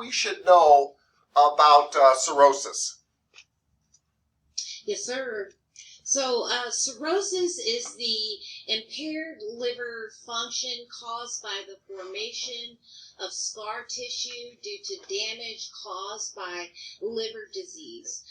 we should know about cirrhosis? Yes, sir. So, cirrhosis is the impaired liver function caused by the formation of scar tissue due to damage caused by liver disease.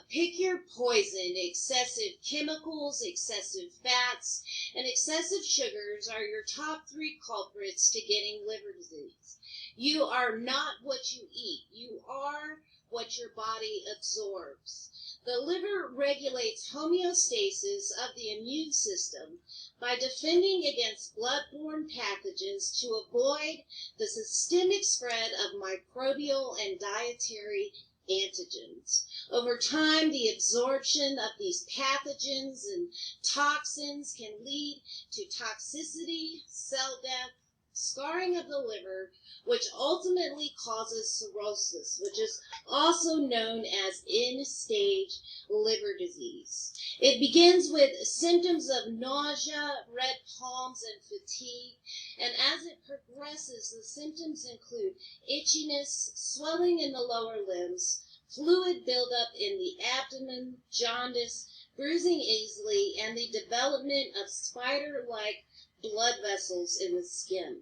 Pick your poison. Excessive chemicals, excessive fats, and excessive sugars are your top 3 culprits to getting liver disease. You are not what you eat. You are what your body absorbs. The liver regulates homeostasis of the immune system by defending against blood-borne pathogens to avoid the systemic spread of microbial and dietary antigens. Over time, the absorption of these pathogens and toxins can lead to toxicity, cell death, scarring of the liver, which ultimately causes cirrhosis, which is also known as end-stage liver disease. It begins with symptoms of nausea, red palms, and fatigue, and as it progresses, the symptoms include itchiness, swelling in the lower limbs, fluid buildup in the abdomen, jaundice, bruising easily, and the development of spider-like blood vessels in the skin.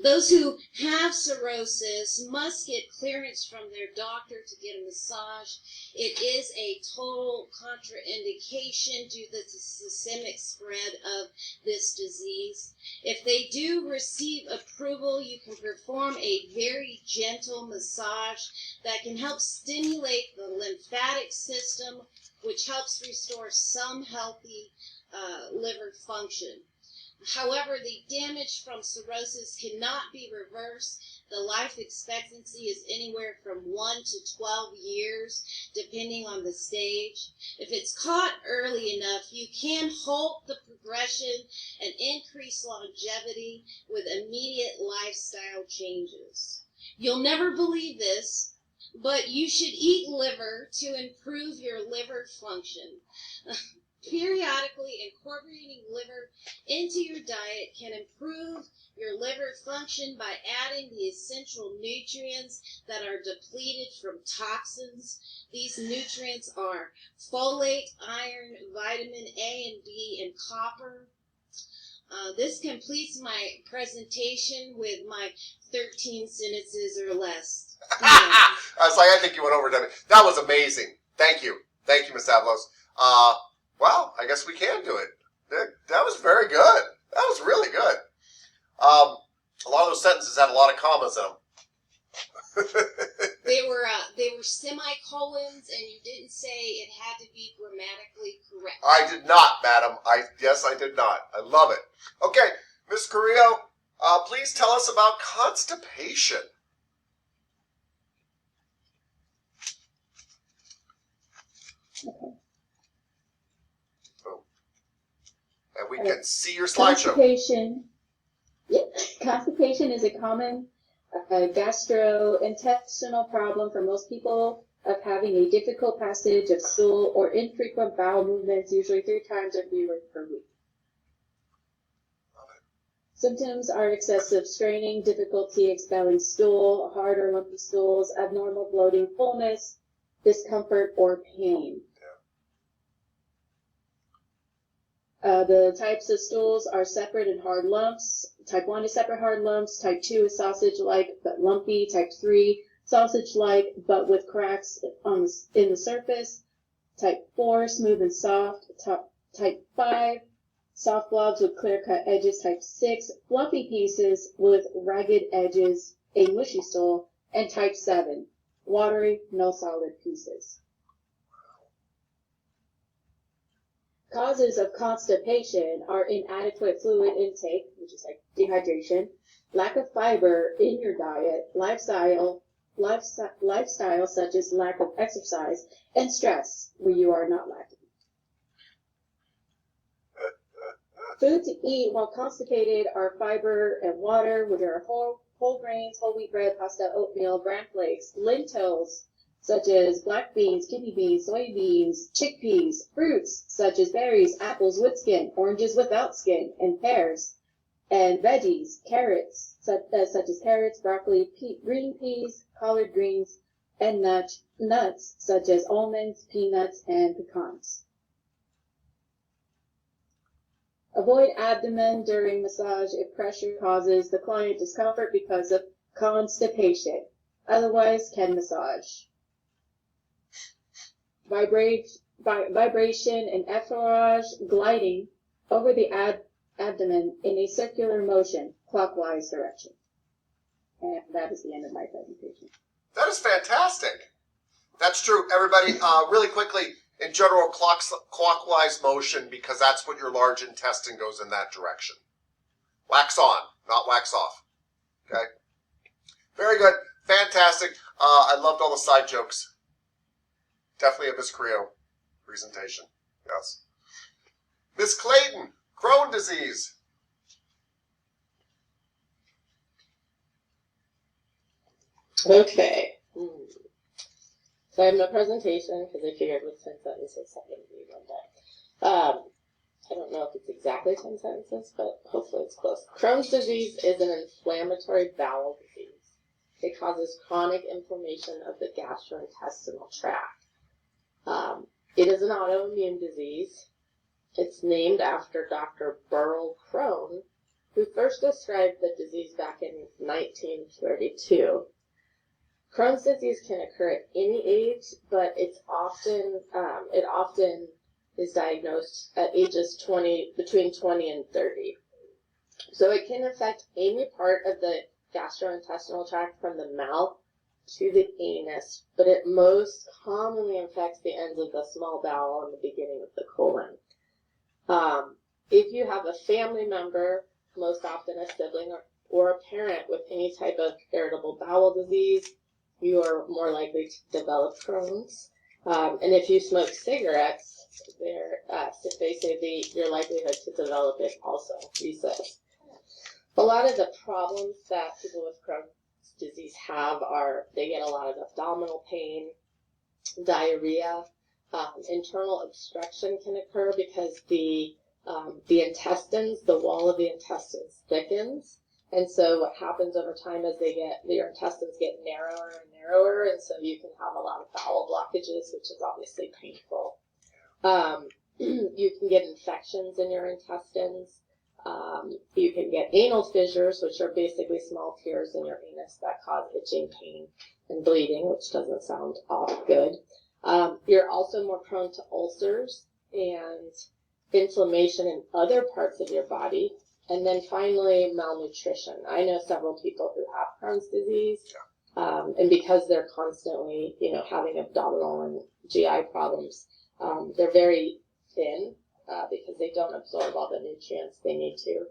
Those who have cirrhosis must get clearance from their doctor to get a massage. It is a total contraindication due to the systemic spread of this disease. If they do receive approval, you can perform a very gentle massage that can help stimulate the lymphatic system, which helps restore some healthy liver function. However, the damage from cirrhosis cannot be reversed. The life expectancy is anywhere from 1 to 12 years, depending on the stage. If it's caught early enough, you can halt the progression and increase longevity with immediate lifestyle changes. You'll never believe this, but you should eat liver to improve your liver function. Periodically incorporating liver into your diet can improve your liver function by adding the essential nutrients that are depleted from toxins. These nutrients are folate, iron, vitamin A and B, and copper. This completes my presentation with my 13 sentences or less. I was like, I think you went over that. That was amazing. Thank you. Thank you, Ms. Avalos. Well, I guess we can do it. That was very good. That was really good. A lot of those sentences had a lot of commas in them. They were semicolons, and you didn't say it had to be grammatically correct. I did not, madam. Yes, I did not. I love it. Okay, Ms. Carrillo, please tell us about constipation. Okay. And we can see your slideshow. Constipation is a common gastrointestinal problem for most people of having a difficult passage of stool or infrequent bowel movements, usually 3 times or fewer per week. Symptoms are excessive straining, difficulty expelling stool, hard or lumpy stools, abnormal bloating, fullness, discomfort, or pain. The types of stools are separate and hard lumps. Type 1 is separate hard lumps. Type 2 is sausage-like but lumpy. Type 3, sausage-like but with cracks in the surface. Type 4, smooth and soft. Type 5, soft blobs with clear-cut edges. Type 6, fluffy pieces with ragged edges, a mushy stool. And type 7, watery, no solid pieces. Causes of constipation are inadequate fluid intake, which is like dehydration, lack of fiber in your diet, lifestyle such as lack of exercise, and stress where you are not lacking. Food to eat while constipated are fiber and water, which are whole grains, whole wheat bread, pasta, oatmeal, bran flakes, lentils, such as black beans, kidney beans, soybeans, chickpeas, fruits such as berries, apples with skin, oranges without skin, and pears, And veggies, carrots, such as carrots, broccoli, green peas, collard greens, and nuts such as almonds, peanuts, and pecans. Avoid abdomen during massage if pressure causes the client discomfort because of constipation. Otherwise, can massage. Vibration and effleurage gliding over the abdomen in a circular motion, clockwise direction. And that is the end of my presentation. That is fantastic. That's true. Everybody, really quickly, in general, clockwise motion, because that's what your large intestine goes in that direction. Wax on, not wax off. Okay? Very good. Fantastic. I loved all the side jokes. Definitely a Miss Creo presentation. Yes. Miss Clayton, Crohn's disease. Okay. So I have no presentation because I figured with 10 sentences I'm going to be one day. I don't know if it's exactly 10 sentences, but hopefully it's close. Crohn's disease is an inflammatory bowel disease. It causes chronic inflammation of the gastrointestinal tract. It is an autoimmune disease. It's named after Dr. Burl Crohn, who first described the disease back in 1932. Crohn's disease can occur at any age, but it often is diagnosed at ages between 20 and 30. So it can affect any part of the gastrointestinal tract from the mouth to the anus, but it most commonly affects the ends of the small bowel and the beginning of the colon. If you have a family member, most often a sibling or a parent with any type of irritable bowel disease, you are more likely to develop Crohn's. And if you smoke cigarettes, they say your likelihood to develop it also increases. A lot of the problems that people with Crohn's disease have are they get a lot of abdominal pain, diarrhea, internal obstruction can occur because the intestines, the wall of the intestines thickens. And so what happens over time is your intestines get narrower and narrower, and so you can have a lot of bowel blockages, which is obviously painful. You can get infections in your intestines. You can get anal fissures, which are basically small tears in your anus that cause itching, pain, and bleeding, which doesn't sound good. You're also more prone to ulcers and inflammation in other parts of your body. And then finally, malnutrition. I know several people who have Crohn's disease, and because they're constantly, having abdominal and GI problems, they're very thin because they don't absorb all the nutrients they need to.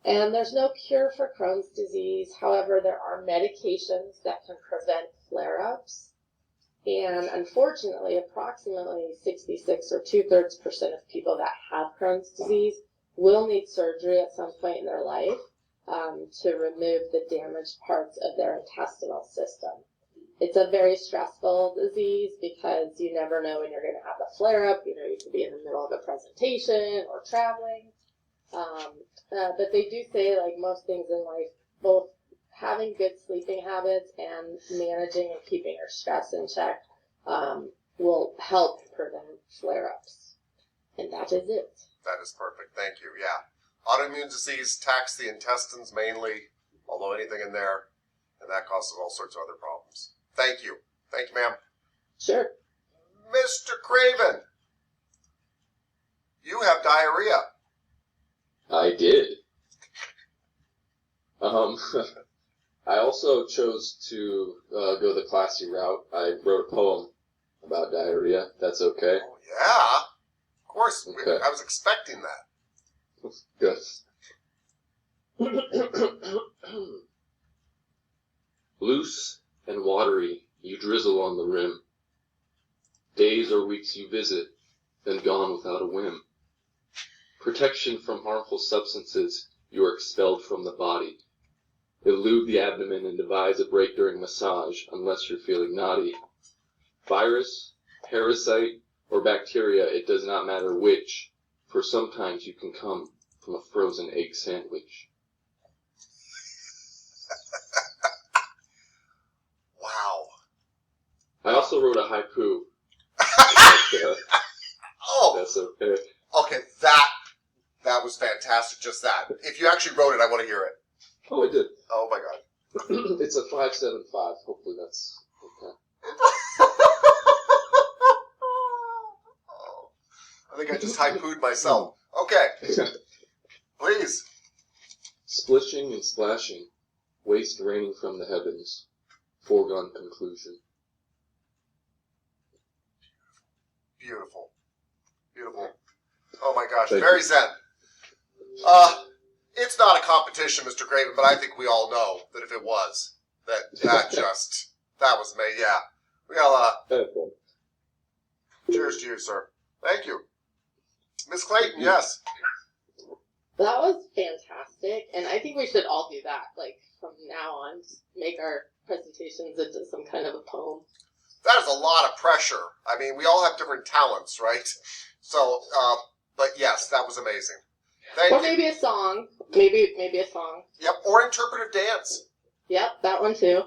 And there's no cure for Crohn's disease. However, there are medications that can prevent flare-ups. And unfortunately, approximately 66 or 2/3% of people that have Crohn's disease will need surgery at some point in their life to remove the damaged parts of their intestinal system. It's a very stressful disease because you never know when you're going to have a flare-up. You could be in the middle of a presentation or traveling. But they do say, like most things in life, both having good sleeping habits and managing and keeping your stress in check will help prevent flare-ups. And that is it. That is perfect. Thank you. Yeah. Autoimmune disease attacks the intestines mainly, although anything in there, and that causes all sorts of other problems. Thank you. Thank you, ma'am. Sure. Mr. Craven, you have diarrhea. I did. I also chose to go the classy route. I wrote a poem about diarrhea. That's okay. Oh, yeah. Of course. Okay. I was expecting that. Good. Loose and watery, you drizzle on the rim. Days or weeks you visit, then gone without a whim. Protection from harmful substances, you are expelled from the body. Elude the abdomen and devise a break during massage, unless you're feeling naughty. Virus, parasite, or bacteria, it does not matter which, for sometimes you can come from a frozen egg sandwich. Wow. I also wrote a haiku. Oh, That's okay. okay, that was fantastic, just that. If you actually wrote it, I want to hear it. Oh, I did. Oh my god. It's a 575. Hopefully that's okay. I think I just haiku'd myself. Okay, please. Splishing and splashing, waste raining from the heavens, foregone conclusion. Beautiful. Beautiful. Oh my gosh, Thank very you. zen. It's not a competition, Mr. Craven, but I think we all know that if it was, that was me, yeah. Well, Okay. cheers to you, sir. Thank you. Miss Clayton, yes. That was fantastic, and I think we should all do that. Like from now on, just make our presentations into some kind of a poem. That is a lot of pressure. I mean, we all have different talents, right? So, but yes, that was amazing. Thank Or you. maybe a song. Maybe a song. Yep, or interpretive dance. Yep, that one too.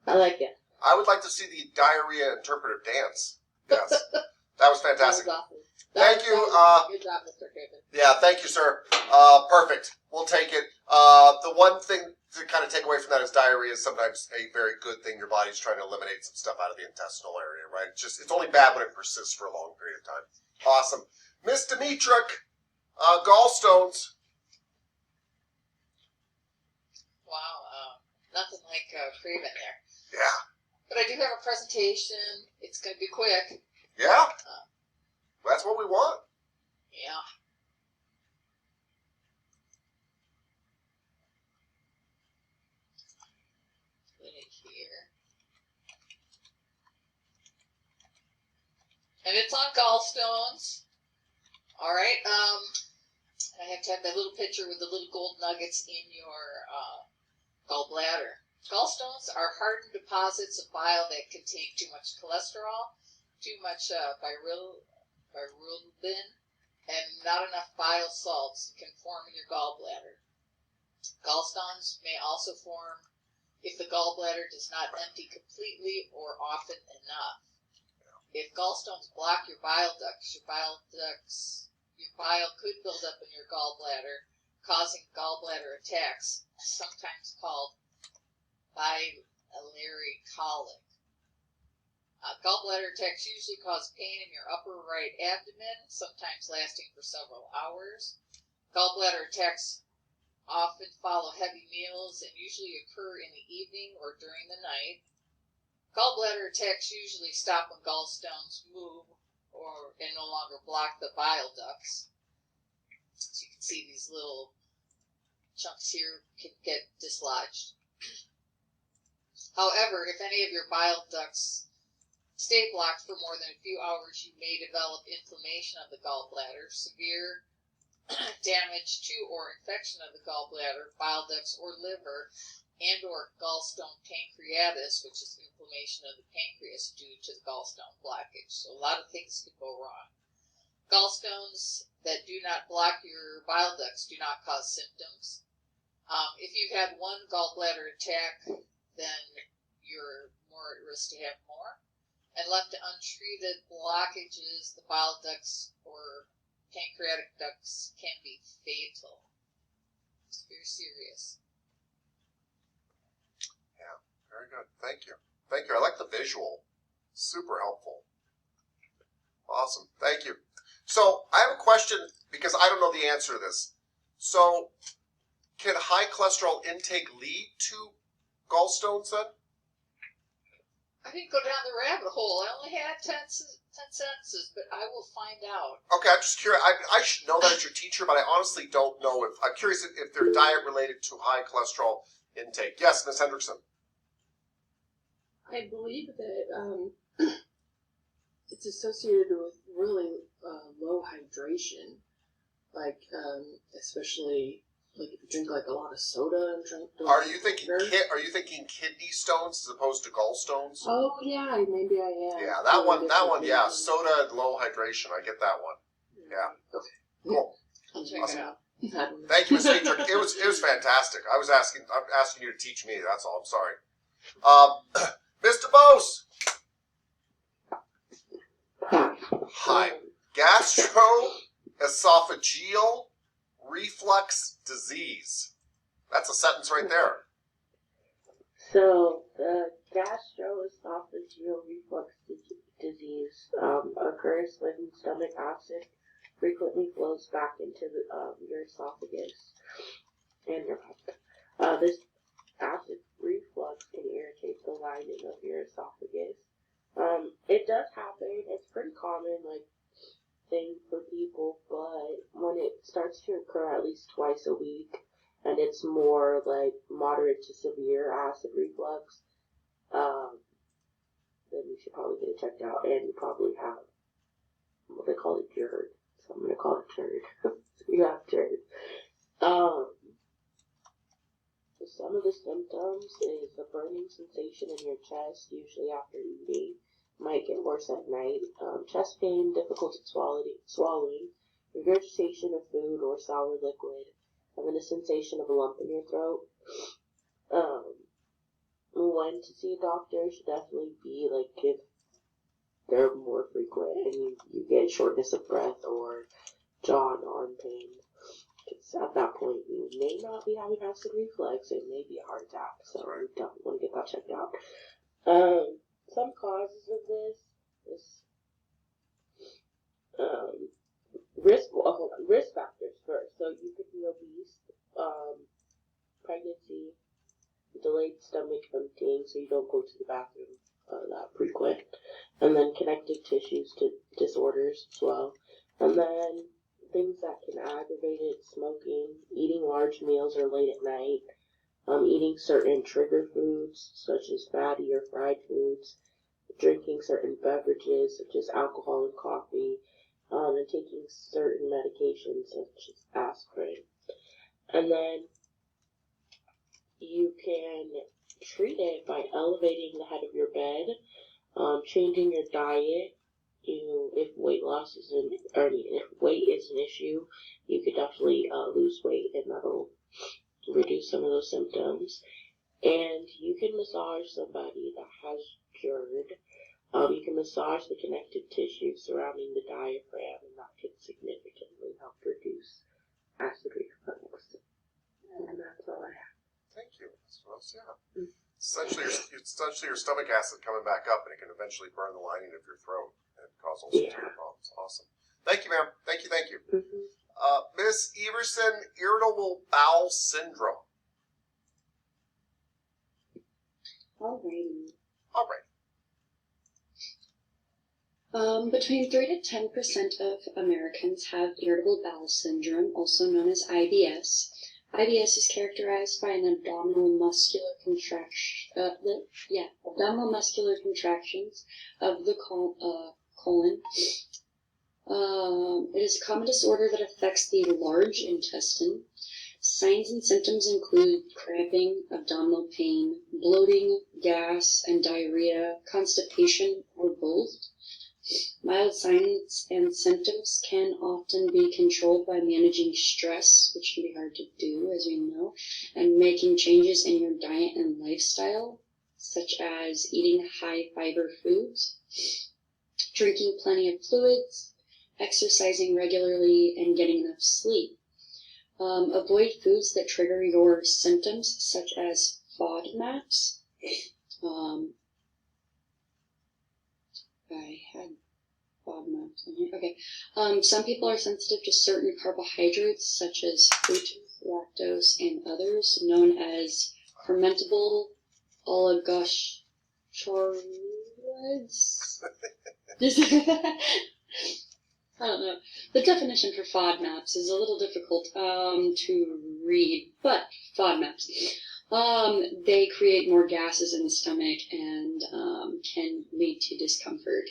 I like it. I would like to see the diarrhea interpretive dance. Yes, that was fantastic. That was awesome. Thank you, Good job, Mr. Craven. Yeah, thank you, sir. Perfect. We'll take it. The one thing to kind of take away from that is diarrhea is sometimes a very good thing. Your body's trying to eliminate some stuff out of the intestinal area, right? It's only bad when it persists for a long period of time. Awesome. Miss Dimitrik, gallstones. Wow, nothing like Craven there. Yeah. But I do have a presentation. It's going to be quick. Yeah? That's what we want. Yeah. Put it here. And it's on gallstones. All right. I have to have that little picture with the little gold nuggets in your gallbladder. Gallstones are hardened deposits of bile that contain too much cholesterol, too much bilirubin, and not enough bile salts can form in your gallbladder. Gallstones may also form if the gallbladder does not empty completely or often enough. If gallstones block your bile bile could build up in your gallbladder, causing gallbladder attacks, sometimes called biliary colic. Gallbladder attacks usually cause pain in your upper right abdomen, sometimes lasting for several hours. Gallbladder attacks often follow heavy meals and usually occur in the evening or during the night. Gallbladder attacks usually stop when gallstones move and no longer block the bile ducts. So you can see these little chunks here can get dislodged. However, if any of your bile ducts stay blocked for more than a few hours, you may develop inflammation of the gallbladder, severe damage to or infection of the gallbladder, bile ducts, or liver, and or gallstone pancreatitis, which is inflammation of the pancreas due to the gallstone blockage. So a lot of things could go wrong. Gallstones that do not block your bile ducts do not cause symptoms. If you've had one gallbladder attack, then you're more at risk to have more. And left to untreated blockages, the bile ducts or pancreatic ducts can be fatal. It's very serious. Yeah, very good. Thank you. Thank you. I like the visual. Super helpful. Awesome. Thank you. So I have a question because I don't know the answer to this. So can high cholesterol intake lead to gallstones then? I didn't go down the rabbit hole. I only had 10 sentences, but I will find out. Okay, I'm just curious. I should know that as your teacher, but I honestly don't know if I'm curious if they're diet related to high cholesterol intake. Yes, Ms. Hendrickson. I believe that it's associated with really low hydration, like especially like if you drink like a lot of soda and drink. Are you thinking kidney stones as opposed to gallstones? Oh yeah, maybe I am. Yeah, that one. Yeah, soda and low hydration. I get that one. Yeah. Okay. Cool. I'll check Awesome. it out. You've had one. Thank you, Ms. Dietrich. It was fantastic. I'm asking you to teach me. That's all. I'm sorry. Mr. Bose. Hi. Gastroesophageal reflux disease. That's a sentence right there. So, the gastroesophageal reflux disease occurs when stomach acid frequently flows back into your esophagus and your mouth. This acid reflux can irritate the lining of your esophagus. It does happen. It's pretty common, thing for people, but when it starts to occur at least twice a week, and it's more moderate to severe acid reflux, then you should probably get it checked out, and you probably have what they call it GERD. So I'm going to call it GERD. So you have GERD. So some of the symptoms is a burning sensation in your chest, usually after eating. Might get worse at night. Chest pain, difficulty swallowing, regurgitation of food or sour liquid, and then a sensation of a lump in your throat. When to see a doctor should definitely be if they're more frequent and you get shortness of breath or jaw and arm pain. Because at that point you may not be having acid reflux, it may be a heart attack, so you definitely want to get that checked out. Some causes of this is risk factors first. So you could be obese, pregnancy, delayed stomach emptying, so you don't go to the bathroom that frequent, and then connective tissues to disorders as well, and then things that can aggravate it: smoking, eating large meals or late at night, eating certain trigger foods such as fatty or fried foods, drinking certain beverages such as alcohol and coffee, and taking certain medications such as aspirin. And then you can treat it by elevating the head of your bed, changing your diet. If weight loss is if weight is an issue, you could definitely lose weight, and that'll reduce some of those symptoms. And you can massage somebody that has GERD. You can massage the connective tissue surrounding the diaphragm, and that can significantly help reduce acid reflux. And that's all I have. Thank you. Yeah. Essentially, your stomach acid coming back up, and it can eventually burn the lining of your throat and cause all sorts of problems. Awesome. Thank you, ma'am. Thank you. Mm-hmm. Miss Everson, irritable bowel syndrome. Alrighty. All right. Between 3 to 10% of Americans have irritable bowel syndrome, also known as IBS. IBS is characterized by an abdominal muscular contractions of the colon. It is a common disorder that affects the large intestine. Signs and symptoms include cramping, abdominal pain, bloating, gas, and diarrhea, constipation, or both. Mild signs and symptoms can often be controlled by managing stress, which can be hard to do, as we know, and making changes in your diet and lifestyle, such as eating high-fiber foods, drinking plenty of fluids, exercising regularly, and getting enough sleep. Avoid foods that trigger your symptoms, such as FODMAPs. I had FODMAPs in here. Okay. Some people are sensitive to certain carbohydrates, such as fructose, lactose, and others, known as fermentable oligosaccharides. I don't know. The definition for FODMAPs is a little difficult to read, but FODMAPs. They create more gases in the stomach and can lead to discomfort.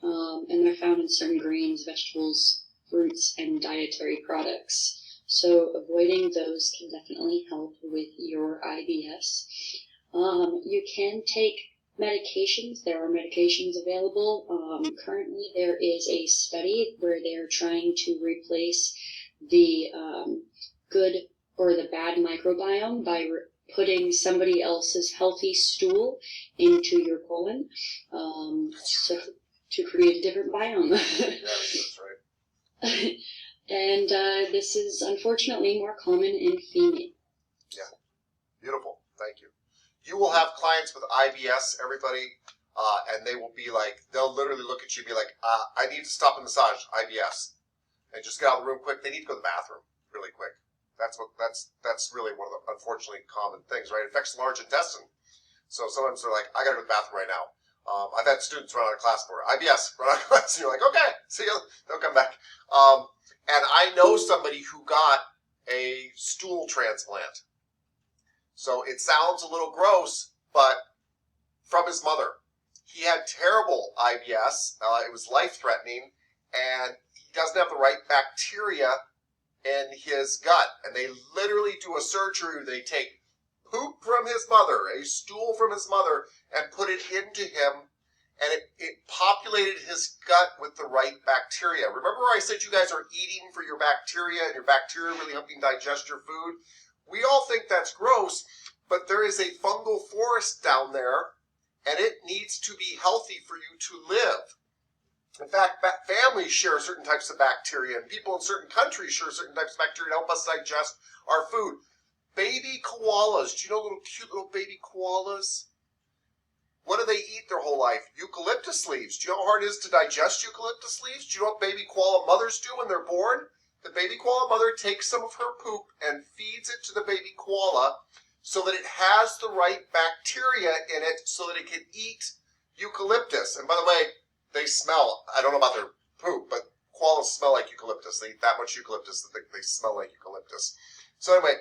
And they're found in certain grains, vegetables, fruits, and dietary products. So avoiding those can definitely help with your IBS. You can take medications. There are medications available. Currently, there is a study where they're trying to replace the good or the bad microbiome by putting somebody else's healthy stool into your colon, so to create a different biome. Yes, that's right. And this is unfortunately more common in female. Yeah. Beautiful. Thank you. You will have clients with IBS, everybody, and they will be like, they'll literally look at you and be like, I need to stop the massage, IBS. And just get out of the room quick. They need to go to the bathroom really quick. That's really one of the unfortunately common things, right? It affects the large intestine. So sometimes they're like, I gotta go to the bathroom right now. I've had students run out of class for IBS, run out of class, and you're like, okay, see you. They'll come back. And I know somebody who got a stool transplant. So it sounds a little gross, but from his mother. He had terrible IBS. It was life-threatening, and he doesn't have the right bacteria in his gut. And they literally do a surgery where they take poop from his mother, a stool from his mother, and put it into him, and it populated his gut with the right bacteria. Remember where I said you guys are eating for your bacteria, and your bacteria really helping digest your food? We all think that's gross, but there is a fungal forest down there, and it needs to be healthy for you to live. In fact, families share certain types of bacteria, and people in certain countries share certain types of bacteria to help us digest our food. Baby koalas. Do you know little cute little baby koalas? What do they eat their whole life? Eucalyptus leaves. Do you know how hard it is to digest eucalyptus leaves? Do you know what baby koala mothers do when they're born? The baby koala mother takes some of her poop and feeds it to the baby koala so that it has the right bacteria in it so that it can eat eucalyptus. And by the way, they smell, I don't know about their poop, but koalas smell like eucalyptus. They eat that much eucalyptus that they smell like eucalyptus. So anyway,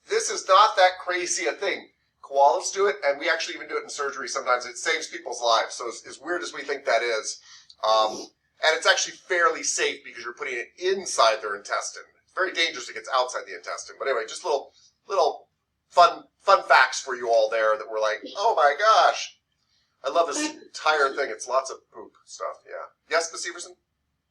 this is not that crazy a thing. Koalas do it, and we actually even do it in surgery sometimes. It saves people's lives. So as weird as we think that is, and it's actually fairly safe because you're putting it inside their intestine. It's very dangerous if it gets outside the intestine. But anyway, just little fun facts for you all there that were like, oh my gosh. I love this entire thing. It's lots of poop stuff, yeah. Yes, Ms. Severson?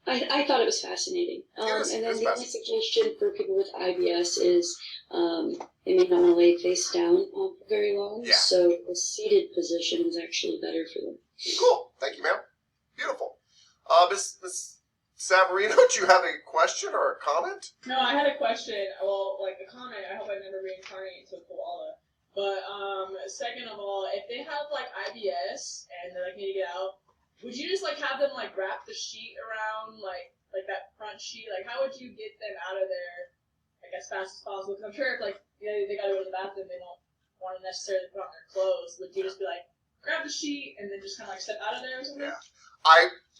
I thought it was fascinating. And then the only suggestion for people with IBS is they may not want to lay face down for very long, so a seated position is actually better for them. Cool. Thank you, ma'am. Beautiful. Ms. Savarino, do you have a question or a comment? No, I had a question. Well, like a comment. I hope I never reincarnate into a koala. But second of all, if they have like IBS and they like need to get out, would you just like have them like wrap the sheet around like that front sheet? Like how would you get them out of there like as fast as possible? Because I'm sure if like they gotta go to the bathroom, they don't want to necessarily put on their clothes. Would you just be like grab the sheet and then just kind of like step out of there or something? Yeah,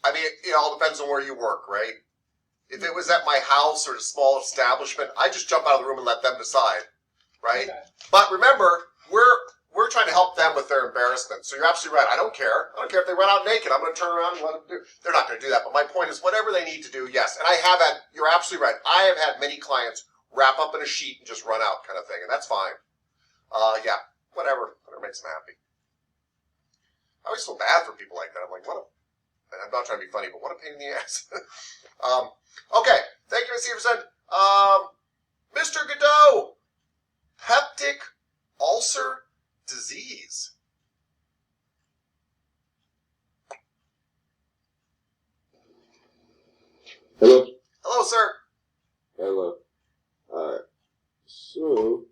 I mean it all depends on where you work, right? If it was at my house or a small establishment, I just jump out of the room and let them decide. Right? Okay. But remember, we're trying to help them with their embarrassment. So you're absolutely right. I don't care. I don't care if they run out naked. I'm going to turn around and let them do it. They're not going to do that. But my point is, whatever they need to do, yes. And you're absolutely right. I have had many clients wrap up in a sheet and just run out kind of thing. And that's fine. Yeah, whatever makes them happy. I always feel bad for people like that. I'm like, and I'm not trying to be funny, but what a pain in the ass. Okay. Thank you, Ms. Severson. Mr. Godot. Peptic ulcer disease. Hello. Hello, sir. Hello. Alright. So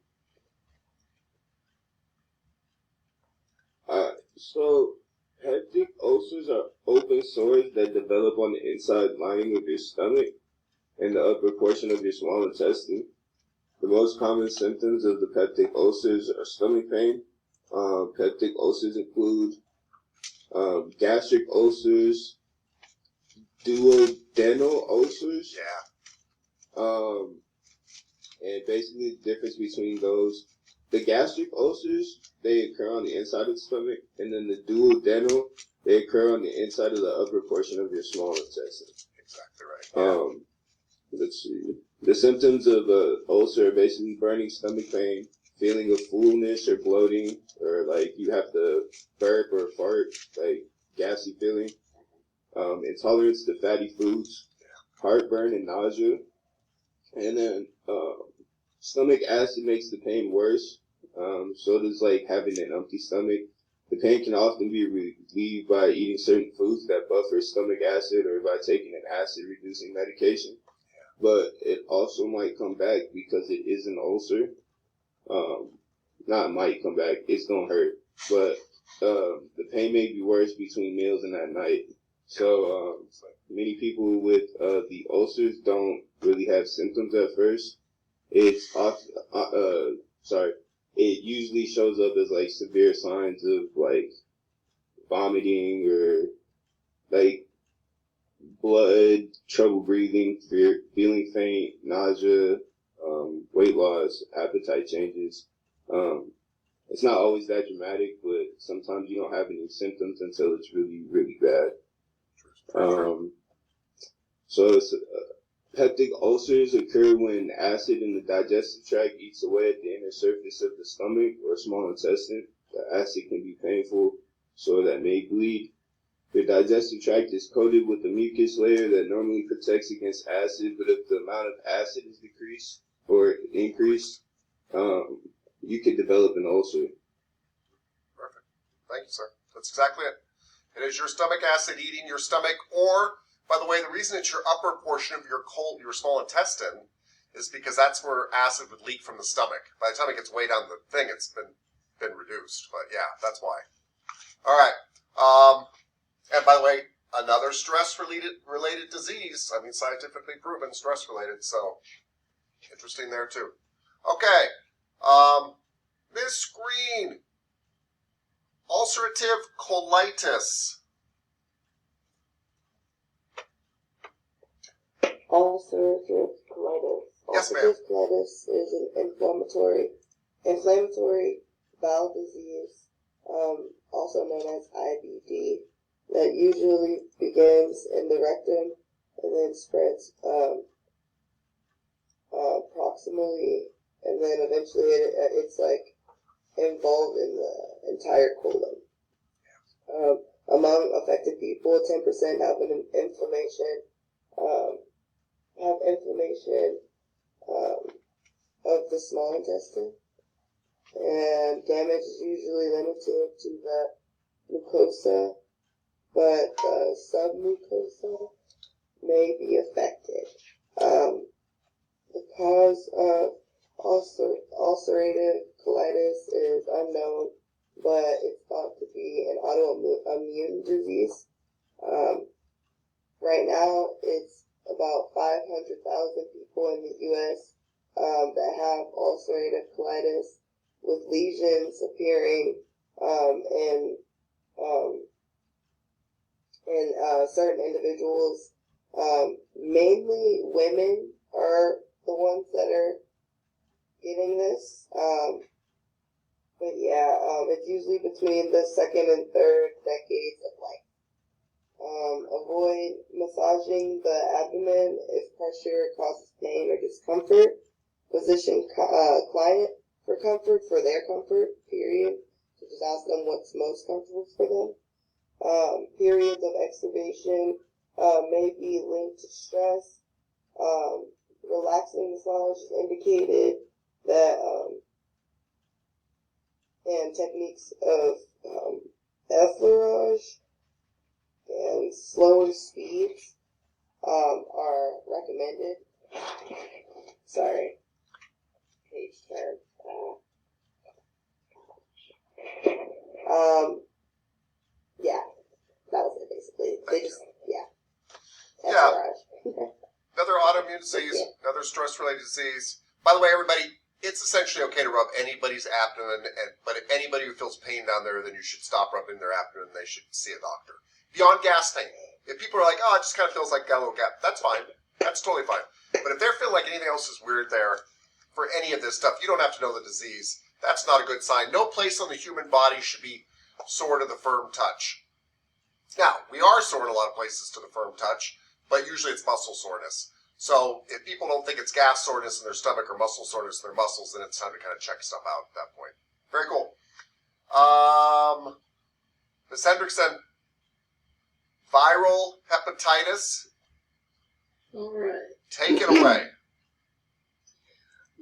peptic ulcers are open sores that develop on the inside lining of your stomach and the upper portion of your small intestine. The most common symptoms of the peptic ulcers are stomach pain. Peptic ulcers include gastric ulcers, duodenal ulcers. And basically the difference between those, the gastric ulcers, they occur on the inside of the stomach, and then the duodenal, they occur on the inside of the upper portion of your small intestine. Exactly right. Let's see. The symptoms of ulcer are basically burning stomach pain, feeling of fullness or bloating, or like you have to burp or fart, like gassy feeling, intolerance to fatty foods, heartburn and nausea, and then Stomach acid makes the pain worse. So does like having an empty stomach. The pain can often be relieved by eating certain foods that buffer stomach acid or by taking an acid-reducing medication. But it also might come back because it is an ulcer. Not might come back, it's gonna hurt. But the pain may be worse between meals and at night. So many people with the ulcers don't really have symptoms at first. It's it usually shows up as like severe signs of like vomiting or like blood, trouble breathing, feeling faint, nausea, weight loss, appetite changes. It's not always that dramatic, but sometimes you don't have any symptoms until it's really, really bad. Peptic ulcers occur when acid in the digestive tract eats away at the inner surface of the stomach or small intestine. The acid can be painful, so that may bleed. The digestive tract is coated with a mucus layer that normally protects against acid, but if the amount of acid is decreased or increased, you could develop an ulcer. Perfect. Thank you, sir. That's exactly it. It is your stomach acid eating your stomach, or, by the way, the reason it's your upper portion of your small intestine is because that's where acid would leak from the stomach. By the time it gets way down the thing, it's been reduced. But yeah, that's why. All right. And by the way, another stress-related disease. I mean, scientifically proven stress-related. So interesting there too. Okay. Miss Green. Ulcerative colitis. Ulcerative colitis. Yes, ma'am. Ulcerative colitis is an inflammatory bowel disease, also known as IBD, that usually begins in the rectum and then spreads proximally, and then eventually it's like involved in the entire colon. Among affected people, 10% have an inflammation. Of the small intestine, and damage is usually limited to the mucosa, but the submucosa may be affected. The cause of ulcerative colitis is unknown, but it's thought to be an autoimmune disease. Right now, it's about 500,000 people in the U.S. That have ulcerative colitis, with lesions appearing in certain individuals. Mainly women are the ones that are getting this. But yeah, it's usually between the second and third decades of life. Avoid massaging the abdomen if pressure causes pain or discomfort. Position client for comfort, for their comfort, period. So just ask them what's most comfortable for them. Periods of extubation may be linked to stress. Relaxing massage is indicated that, and techniques of effleurage and slower speeds are recommended. Sorry. Page turn. Yeah, that was it basically. They just, yeah. Another autoimmune disease, another stress-related disease. By the way, everybody, it's essentially okay to rub anybody's abdomen, but if anybody who feels pain down there, then you should stop rubbing their abdomen. They should see a doctor. Beyond gas tank. If people are like, oh, it just kind of feels like got a little gap, that's fine. That's totally fine. But if they're feeling like anything else is weird there, for any of this stuff, you don't have to know the disease. That's not a good sign. No place on the human body should be sore to the firm touch. Now, we are sore in a lot of places to the firm touch, but usually it's muscle soreness. So if people don't think it's gas soreness in their stomach or muscle soreness in their muscles, then it's time to kind of check stuff out at that point. Very cool. Ms. Hendrickson, viral hepatitis. All right. Take it away.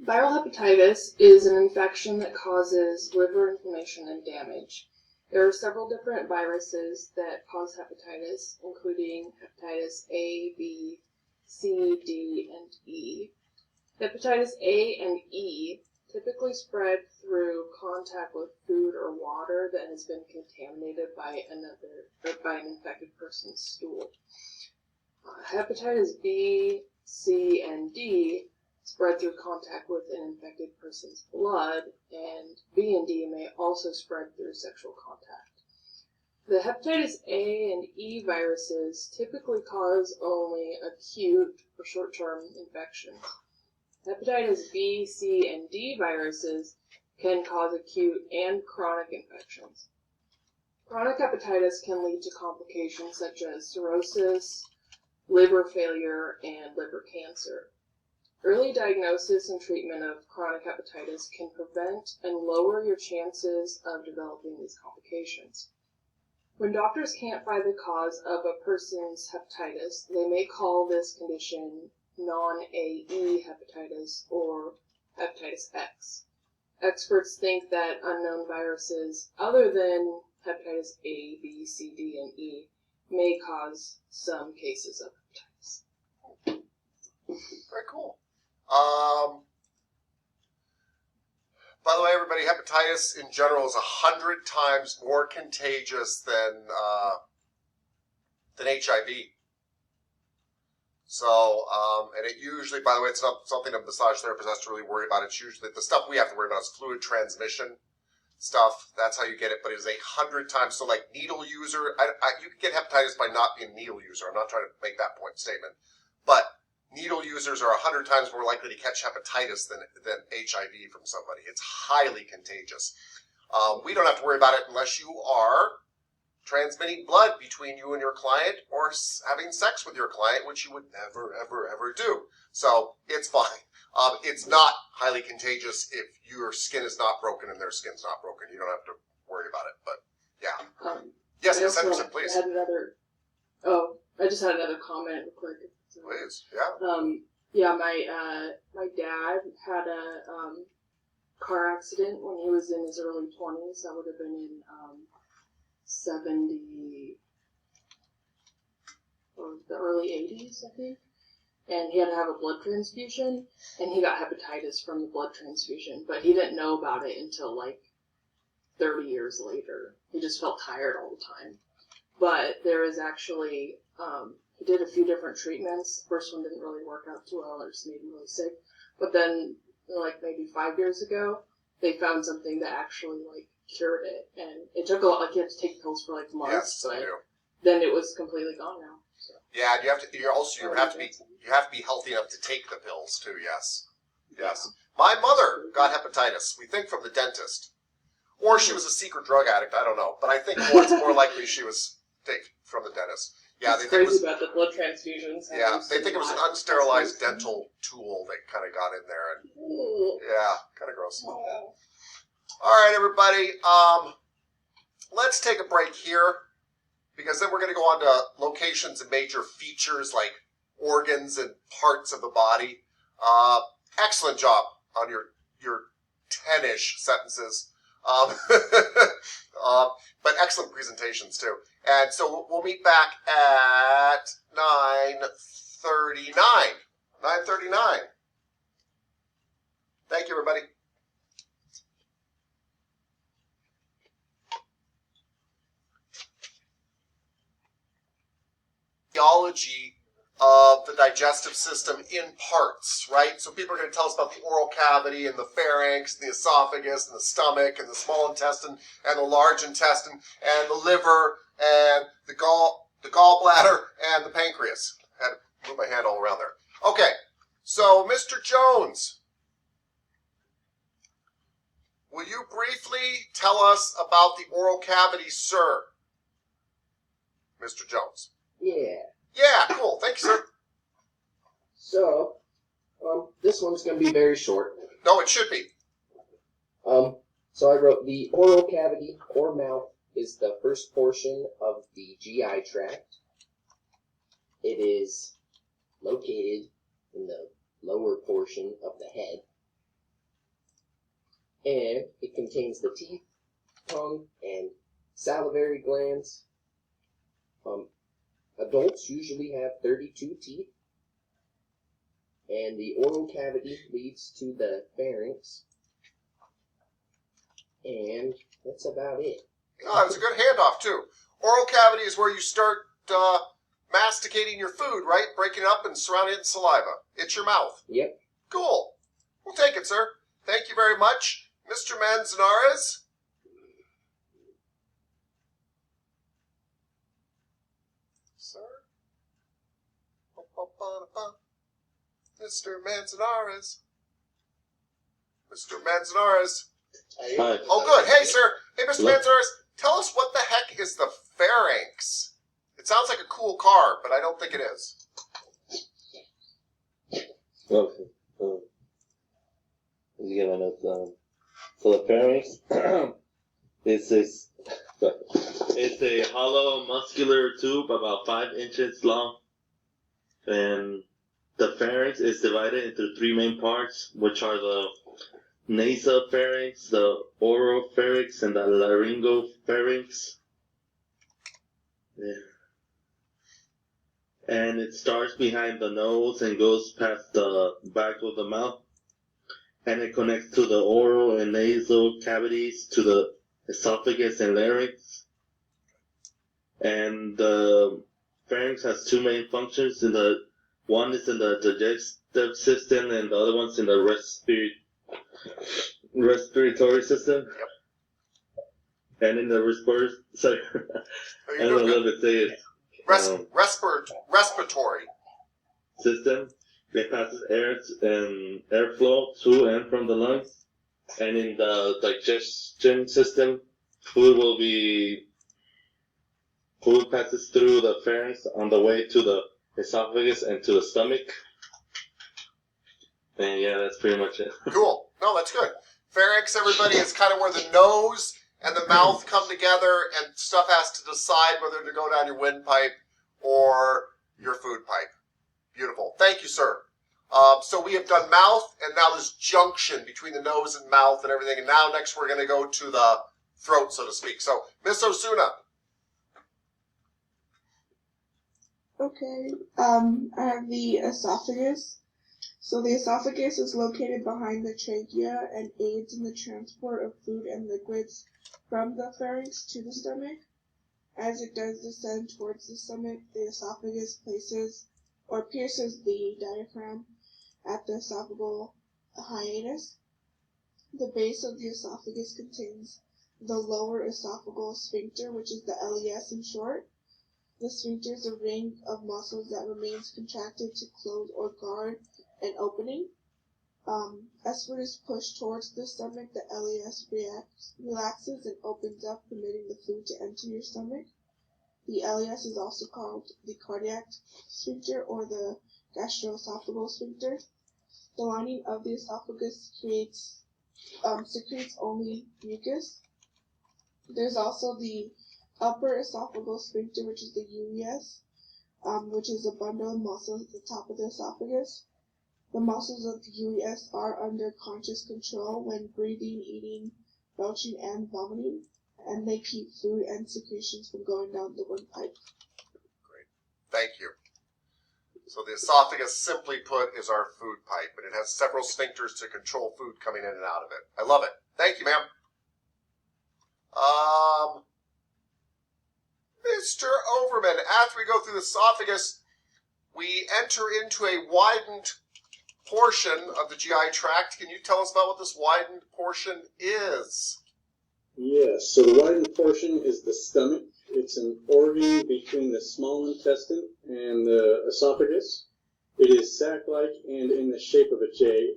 Viral hepatitis is an infection that causes liver inflammation and damage. There are several different viruses that cause hepatitis, including hepatitis A, B, C, D, and E. Hepatitis A and E typically spread through contact with food or water that has been contaminated by an infected person's stool. Hepatitis B, C, and D spread through contact with an infected person's blood, and B and D may also spread through sexual contact. The hepatitis A and E viruses typically cause only acute or short-term infections. Hepatitis B, C, and D viruses can cause acute and chronic infections. Chronic hepatitis can lead to complications such as cirrhosis, liver failure, and liver cancer. Early diagnosis and treatment of chronic hepatitis can prevent and lower your chances of developing these complications. When doctors can't find the cause of a person's hepatitis, they may call this condition non-AE hepatitis or hepatitis X. Experts think that unknown viruses other than hepatitis A, B, C, D, and E may cause some cases of hepatitis. Very cool. By the way, everybody, hepatitis in general is 100 times more contagious than HIV. So, and it usually, by the way, it's not something a massage therapist has to really worry about. It's usually the stuff we have to worry about is fluid transmission stuff. That's how you get it. But it is 100 times. So, like needle user, you can get hepatitis by not being a needle user. I'm not trying to make that point statement, but needle users are 100 times more likely to catch hepatitis than HIV from somebody. It's highly contagious. We don't have to worry about it unless you are transmitting blood between you and your client or having sex with your client, which you would never, ever, ever do. So it's fine. It's not highly contagious if your skin is not broken and their skin's not broken. You don't have to worry about it. But yeah. Yes, Ms. Henderson, please. I just had another comment real quick. Please, yeah. My dad had a car accident when he was in his early 20s. That would have been in 70 or the early 80s, I think. And he had to have a blood transfusion, and he got hepatitis from the blood transfusion, but he didn't know about it until like 30 years later. He just felt tired all the time. But there is actually, he did a few different treatments. The first one didn't really work out too well, or just made him really sick. But then, like maybe 5 years ago, they found something that actually like cured it, and it took a lot. Like you had to take pills for like months, yes, but I do. Then it was completely gone now. So. Yeah, and you have to be healthy enough to take the pills too. Yes, yes. My mother got hepatitis. We think from the dentist, or she was a secret drug addict. I don't know, but I think it's more likely she was taken from the dentist. Yeah, it's crazy about the blood transfusions. Yeah, they think it was an unsterilized dental tool that kind of got in there, and yeah, kind of gross. All right, everybody. Let's take a break here, because then we're going to go on to locations and major features like organs and parts of the body. Excellent job on your 10-ish sentences. But excellent presentations too. And so we'll meet back at 9:39. 9:39. Thank you, everybody. Physiology of the digestive system in parts, right? So people are going to tell us about the oral cavity and the pharynx, the esophagus, and the stomach, and the small intestine, and the large intestine, and the liver, and the gallbladder, and the pancreas. I had to move my hand all around there. Okay, so Mr. Jones, will you briefly tell us about the oral cavity, sir? Mr. Jones. Yeah. Yeah, cool. Thank you, sir. So, this one's going to be very short. No, it should be. So I wrote the oral cavity or mouth is the first portion of the GI tract. It is located in the lower portion of the head. and it contains the teeth, tongue, and salivary glands. Adults usually have 32 teeth, and the oral cavity leads to the pharynx, and that's about it. Oh, it's a good handoff, too. Oral cavity is where you start masticating your food, right? Breaking it up and surrounding it in saliva. It's your mouth. Yep. Cool. We'll take it, sir. Thank you very much. Mr. Manzanares? Sir? Mr. Manzanares? Mr. Manzanares? Hi. Oh, good. Hey, sir. Hey, Mr. Manzanares, tell us what the heck is the pharynx? It sounds like a cool car, but I don't think it is. Okay. Let's get my notes. So the pharynx it's a hollow muscular tube about 5 inches long, and the pharynx is divided into 3 main parts, which are the nasopharynx, the oropharynx, and the laryngopharynx. Yeah. And it starts behind the nose and goes past the back of the mouth. And it connects to the oral and nasal cavities, to the esophagus and larynx. And the pharynx has 2 main functions. One is in the digestive system, and the other one's in the respiratory system. Yep. And in the sorry, I don't know how to say it. Respiratory system. It passes air and airflow to and from the lungs. And in the digestion system, food passes through the pharynx on the way to the esophagus and to the stomach. And yeah, that's pretty much it. Cool. No, that's good. Pharynx, everybody, is kind of where the nose and the mouth come together, and stuff has to decide whether to go down your windpipe or your food pipe. Beautiful. Thank you, sir. So we have done mouth, and now this junction between the nose and mouth and everything. And now next we're going to go to the throat, so to speak. So, Miss Osuna. Okay. I have the esophagus. So the esophagus is located behind the trachea and aids in the transport of food and liquids from the pharynx to the stomach. As it does descend towards the stomach, the esophagus places or pierces the diaphragm at the esophageal hiatus. The base of the esophagus contains the lower esophageal sphincter, which is the LES in short. The sphincter is a ring of muscles that remains contracted to close or guard an opening. As food is pushed towards the stomach, the LES relaxes and opens up, permitting the food to enter your stomach. The LES is also called the cardiac sphincter or the gastroesophageal sphincter. The lining of the esophagus secretes only mucus. There's also the upper esophageal sphincter, which is the UES, which is a bundle of muscles at the top of the esophagus. The muscles of the UES are under conscious control when breathing, eating, belching, and vomiting, and they keep food and secretions from going down the windpipe. Great. Thank you. So the esophagus, simply put, is our food pipe, and it has several sphincters to control food coming in and out of it. I love it. Thank you, ma'am. Mr. Overman, after we go through the esophagus, we enter into a widened portion of the GI tract. Can you tell us about what this widened portion is? Yes, so the widened portion is the stomach. It's an organ between the small intestine and the esophagus. It is sac-like and in the shape of a J.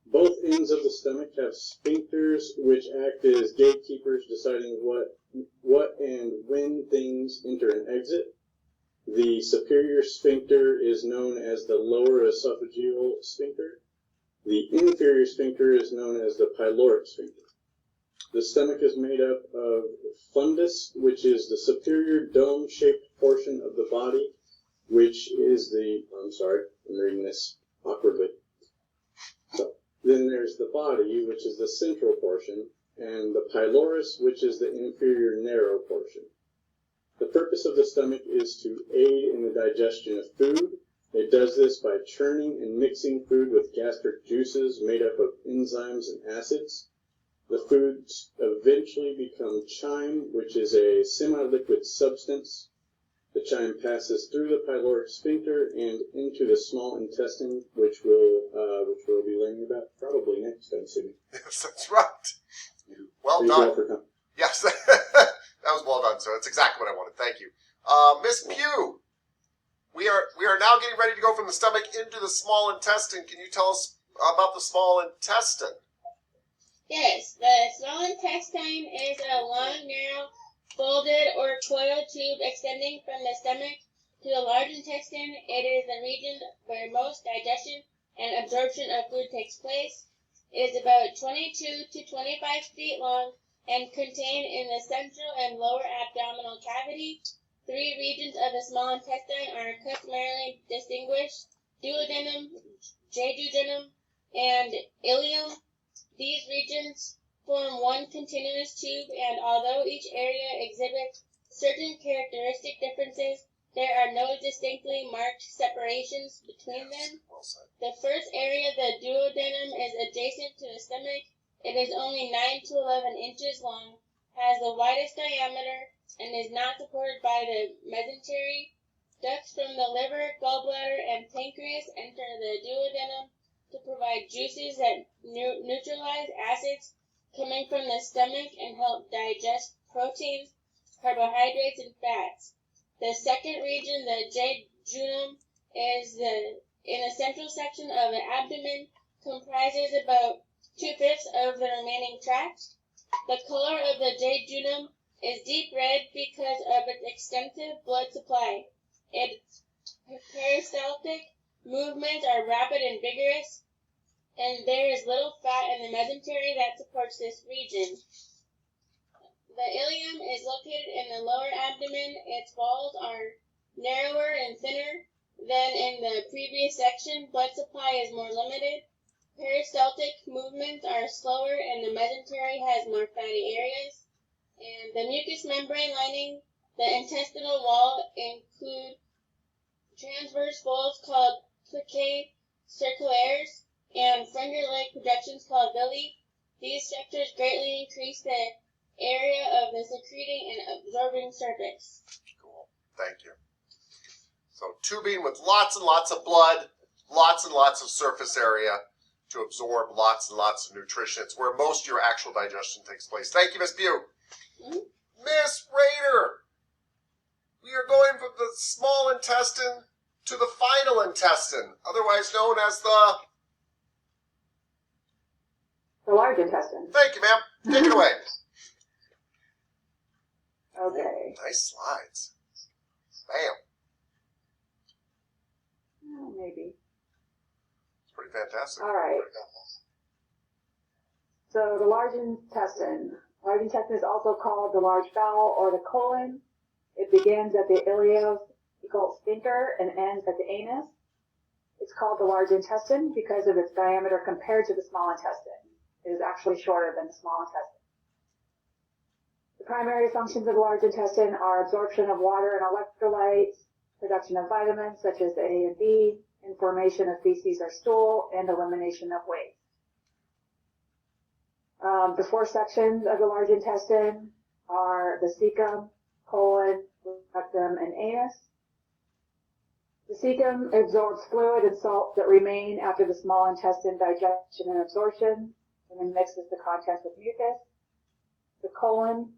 Both ends of the stomach have sphincters which act as gatekeepers, deciding what and when things enter and exit. The superior sphincter is known as the lower esophageal sphincter. The inferior sphincter is known as the pyloric sphincter. The stomach is made up of fundus, which is the superior dome-shaped portion of the body, which is I'm reading this awkwardly. So, the then there's the body, which is the central portion, and the pylorus, which is the inferior narrow portion. The purpose of the stomach is to aid in the digestion of food. It does this by churning and mixing food with gastric juices made up of enzymes and acids. The foods eventually become chyme, which is a semi-liquid substance. The chyme passes through the pyloric sphincter and into the small intestine, which we'll be learning about probably next time, Sydney. Yes, that's right. Well Thank you done. all for coming. Yes, that was well done, sir. That's exactly what I wanted. Thank you. Miss Pugh, we are now getting ready to go from the stomach into the small intestine. Can you tell us about the small intestine? Yes, the small intestine is a long, narrow, folded or coiled tube extending from the stomach to the large intestine. It is the region where most digestion and absorption of food takes place. It is about 22 to 25 feet long and contained in the central and lower abdominal cavity. Three regions of the small intestine are customarily distinguished: duodenum, jejunum, and ileum. These regions form one continuous tube, and although each area exhibits certain characteristic differences, there are no distinctly marked separations between them. The first area, the duodenum, is adjacent to the stomach. It is only 9 to 11 inches long, has the widest diameter, and is not supported by the mesentery. Ducts from the liver, gallbladder, and pancreas enter the duodenum to provide juices that neutralize acids coming from the stomach and help digest proteins, carbohydrates, and fats. The second region, the jejunum, is in the central section of the abdomen, comprises about 2/5 of the remaining tract. The color of the jejunum is deep red because of its extensive blood supply. Its peristaltic movements are rapid and vigorous, and there is little fat in the mesentery that supports this region. The ileum is located in the lower abdomen. Its walls are narrower and thinner than in the previous section. Blood supply is more limited. Peristaltic movements are slower, and the mesentery has more fatty areas. And the mucous membrane lining the intestinal wall include transverse folds called plicae circulaires and finger-like projections called villi. These structures greatly increase the area of the secreting and absorbing surface. Cool. Thank you. So tubing with lots and lots of blood, lots and lots of surface area to absorb lots and lots of nutrition. It's where most of your actual digestion takes place. Thank you, Miss Pugh. Mm-hmm. Miss Rader, we are going from the small intestine to the final intestine, otherwise known as the large intestine. Thank you, ma'am. Take it away. Okay. Ooh, nice slides. Bam. Oh, maybe. It's pretty fantastic. All right. So the large intestine. Large intestine is also called the large bowel or the colon. It begins at the ileocecal sphincter and ends at the anus. It's called the large intestine because of its diameter compared to the small intestine. It is actually shorter than the small intestine. The primary functions of the large intestine are absorption of water and electrolytes, production of vitamins such as A and B, and formation of feces or stool, and elimination of waste. The four sections of the large intestine are the cecum, colon, rectum, and anus. The cecum absorbs fluid and salt that remain after the small intestine digestion and absorption, and then mixes the contents with mucus. The colon,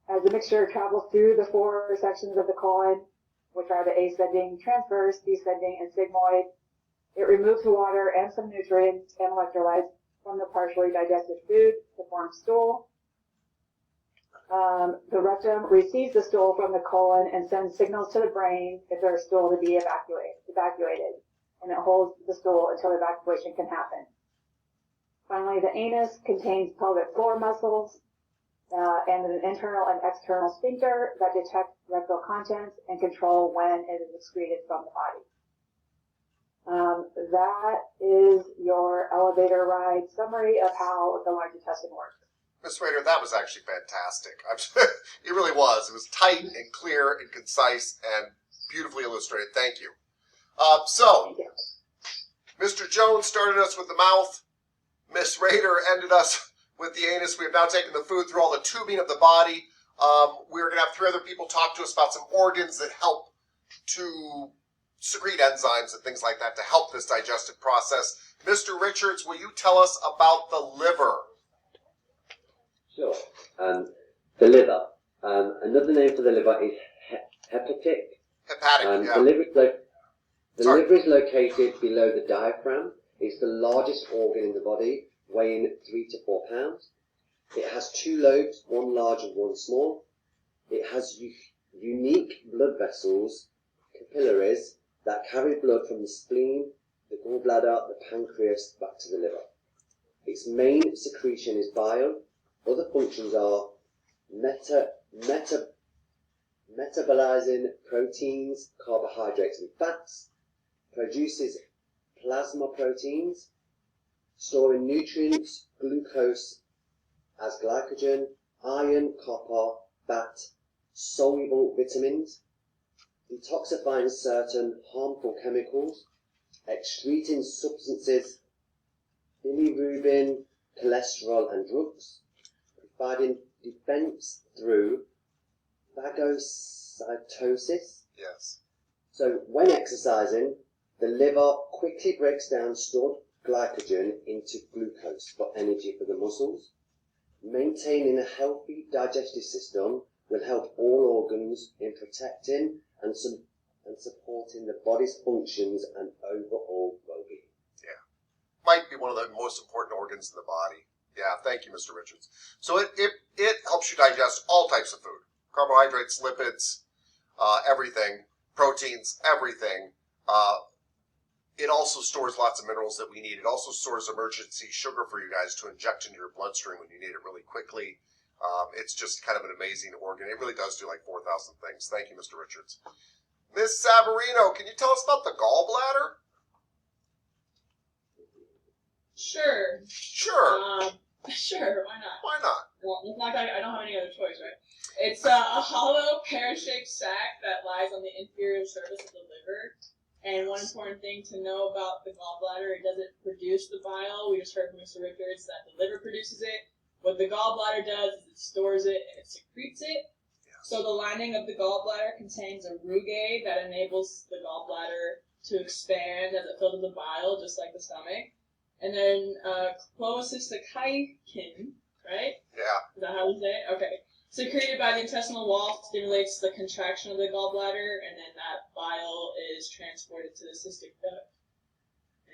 as the mixture travels through the four sections of the colon, which are the ascending, transverse, descending, and sigmoid, it removes water and some nutrients and electrolytes from the partially digested food to form stool. The rectum receives the stool from the colon and sends signals to the brain if there is stool to be evacuated, and it holds the stool until evacuation can happen. Finally, the anus contains pelvic floor muscles and an internal and external sphincter that detect rectal contents and control when it is excreted from the body. That is your elevator ride summary of how the large intestine works. Ms. Rader, that was actually fantastic. It really was. It was tight and clear and concise and beautifully illustrated. Thank you. So, Mr. Jones started us with the mouth. Ms. Rader ended us with the anus. We have now taken the food through all the tubing of the body. We're going to have 3 other people talk to us about some organs that help to secrete enzymes and things like that to help this digestive process. Mr. Richards, will you tell us about the liver? Sure. The liver. Another name for the liver is hepatic. Hepatic, yeah. The liver is located below the diaphragm. It's the largest organ in the body, weighing 3 to 4 pounds. It has 2 lobes, one large and one small. It has unique blood vessels, capillaries, that carry blood from the spleen, the gallbladder, the pancreas, back to the liver. Its main secretion is bile. Other functions are metabolizing proteins, carbohydrates, and fats, produces plasma proteins, storing nutrients, glucose as glycogen, iron, copper, fat, soluble vitamins, detoxifying certain harmful chemicals, excreting substances, bilirubin, cholesterol, and drugs, providing defense through phagocytosis. Yes. So when exercising, the liver quickly breaks down stored glycogen into glucose for energy for the muscles. Maintaining a healthy digestive system will help all organs in protecting and supporting the body's functions and overall well-being. Yeah. Might be one of the most important organs in the body. Yeah, thank you, Mr. Richards. So it helps you digest all types of food. Carbohydrates, lipids, everything. Proteins, everything. It also stores lots of minerals that we need. It also stores emergency sugar for you guys to inject into your bloodstream when you need it really quickly. It's just kind of an amazing organ. It really does do like 4,000 things. Thank you, Mr. Richards. Ms. Savarino, can you tell us about the gallbladder? Sure. Sure. Sure, why not? Why not? Well, it's not like I don't have any other choice, right? It's a hollow, pear-shaped sac that lies on the inferior surface of the liver. And one important thing to know about the gallbladder, it doesn't produce the bile. We just heard from Mr. Richards that the liver produces it. What the gallbladder does is it stores it and it secretes it. So the lining of the gallbladder contains a rugae that enables the gallbladder to expand as it fills with the bile, just like the stomach. And then cholecystokinin, right? Yeah. Is that how we say it? Okay. Secreted by the intestinal wall stimulates the contraction of the gallbladder, and then that bile is transported to the cystic duct.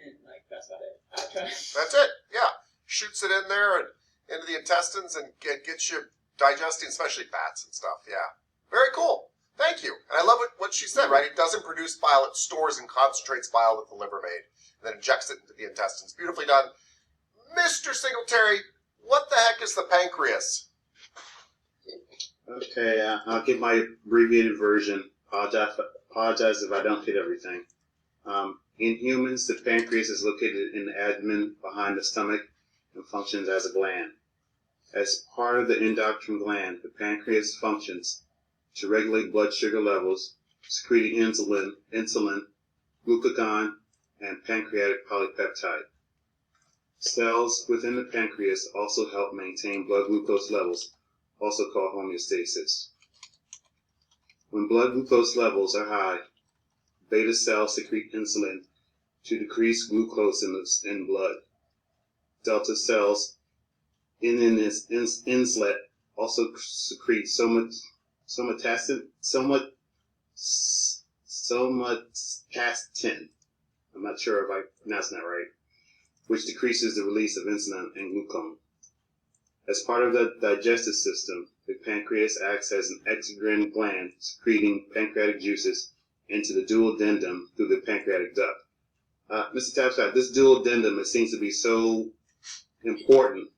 And, that's about it. That's it, yeah. Shoots it in there and into the intestines and gets you digesting, especially fats and stuff, yeah. Very cool. Thank you. And I love what she said, right? It doesn't produce bile. It stores and concentrates bile that the liver made and then injects it into the intestines. Beautifully done. Mr. Singletary, what the heck is the pancreas? Okay, I'll give my abbreviated version. Apologize if I don't hit everything. In humans, the pancreas is located in the abdomen behind the stomach and functions as a gland. As part of the endocrine gland, the pancreas functions to regulate blood sugar levels, secreting insulin, glucagon, and pancreatic polypeptide. Cells within the pancreas also help maintain blood glucose levels, also called homeostasis. When blood glucose levels are high, beta cells secrete insulin to decrease glucose in blood. Delta cells in this inslet also secrete somatostatin. I'm not sure if I pronounced that right, which decreases the release of insulin and glucagon. As part of the digestive system, the pancreas acts as an exocrine gland, secreting pancreatic juices into the duodenum through the pancreatic duct. Mr. Tapscott, this duodenum, it seems to be so important.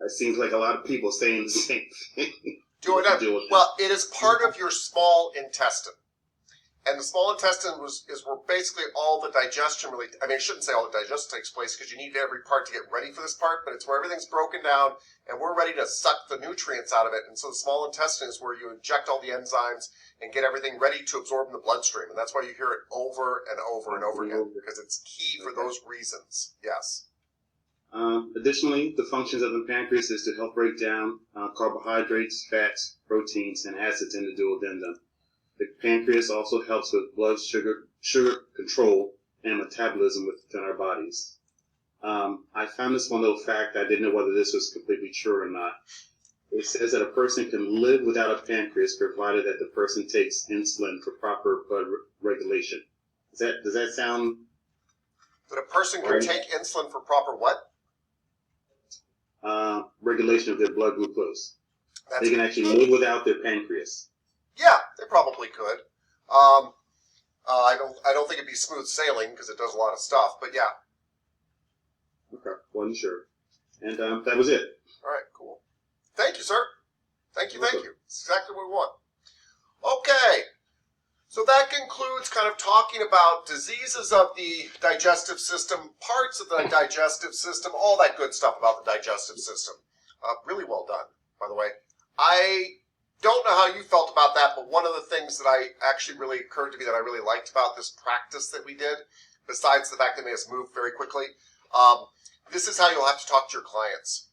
It seems like a lot of people saying the same thing. Well, it is part of your small intestine. And the small intestine is where basically all the digestion really, I mean, I shouldn't say all the digestion takes place because you need every part to get ready for this part, but it's where everything's broken down and we're ready to suck the nutrients out of it. And so the small intestine is where you inject all the enzymes and get everything ready to absorb in the bloodstream. And that's why you hear it over and over and over again, because it's key for those reasons. Yes. Additionally, the functions of the pancreas is to help break down carbohydrates, fats, proteins, and acids in the duodenum. The pancreas also helps with blood sugar control and metabolism within our bodies. I found this one little fact. I didn't know whether this was completely true or not. It says that a person can live without a pancreas provided that the person takes insulin for proper blood regulation. Does that sound That a person can right? take insulin for proper what? Regulation of their blood glucose. That's They can actually live without their pancreas. Yeah, they probably could. I don't think it'd be smooth sailing because it does a lot of stuff, but yeah. Okay, wasn't sure. And that was it. All right, cool. Thank you, sir. Thank you. It's exactly what we want. Okay, so that concludes kind of talking about diseases of the digestive system, parts of the digestive system, all that good stuff about the digestive system. Really well done, by the way. I don't know how you felt about that, but one of the things that I actually really occurred to me that I really liked about this practice that we did, besides the fact that it made us move very quickly, this is how you'll have to talk to your clients.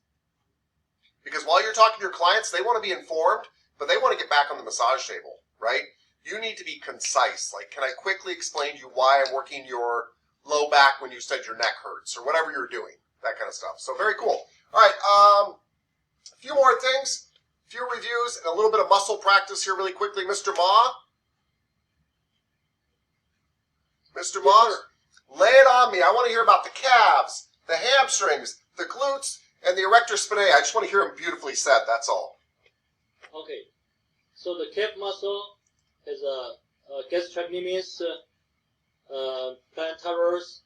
Because while you're talking to your clients, they want to be informed, but they want to get back on the massage table, right? You need to be concise. Like, can I quickly explain to you why I'm working your low back when you said your neck hurts, or whatever you're doing, that kind of stuff. So very cool. All right, a few more things. Few reviews and a little bit of muscle practice here really quickly. Mr. Ma? Mr. Ma? Lay it on me. I want to hear about the calves, the hamstrings, the glutes, and the erector spinae. I just want to hear them beautifully said, that's all. Okay. So the calf muscle is a gastrocnemius plantaris